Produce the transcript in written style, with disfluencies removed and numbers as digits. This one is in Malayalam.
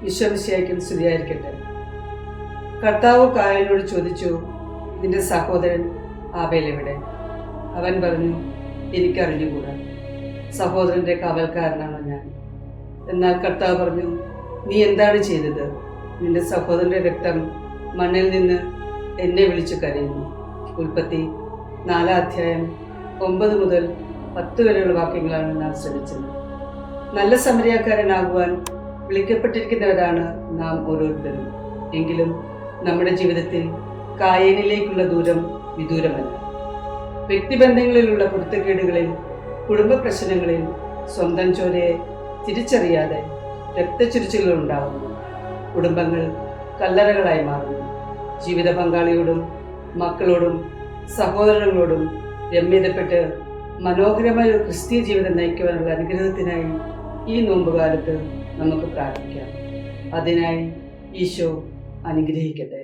ഈശോമിശിഹായ്ക്കും സ്തുതിയായിരിക്കട്ടെ. കർത്താവ് കായനോട് ചോദിച്ചു, നിന്റെ സഹോദരൻ ആബേൽ എവിടെ? അവൻ പറഞ്ഞു, എനിക്കറിഞ്ഞുകൂടാ. സഹോദരന്റെ കാവൽക്കാരനാണോ ഞാൻ? എന്നാൽ കർത്താവ് പറഞ്ഞു, നീ എന്താണ് ചെയ്തത്? നിന്റെ സഹോദരന്റെ രക്തം മണ്ണിൽ നിന്ന് എന്നെ വിളിച്ചു കരയുന്നു. ഉൽപ്പത്തി 4:9 മുതൽ 10 വരെയുള്ള വാക്യങ്ങളാണ് നാം ശ്രമിച്ചത്. നല്ല സമരിയാക്കാരനാകുവാൻ വിളിക്കപ്പെട്ടിരിക്കുന്നവരാണ് നാം ഓരോരുത്തരും. എങ്കിലും നമ്മുടെ ജീവിതത്തിൽ കായേനിലേക്കുള്ള ദൂരം വിദൂരമല്ല. വ്യക്തിബന്ധങ്ങളിലുള്ള പൊരുത്തക്കേടുകളിൽ, കുടുംബ പ്രശ്നങ്ങളിൽ സ്വന്തം ചോരയെ തിരിച്ചറിയാതെ രക്തച്ചുരിച്ചുകൾ ഉണ്ടാകുന്നു. കുടുംബങ്ങൾ കല്ലറകളായി മാറുന്നു. ജീവിത പങ്കാളിയോടും മക്കളോടും സഹോദരങ്ങളോടും രമ്യതപ്പെട്ട് മനോഹരമായ ഒരു ക്രിസ്തീയ ജീവിതം നയിക്കുവാനുള്ള അനുഗ്രഹത്തിനായി ഈ നോമ്പുകാലത്ത് നമുക്ക് പ്രാർത്ഥിക്കാം. അതിനായി ഈശോ അനുഗ്രഹിക്കട്ടെ.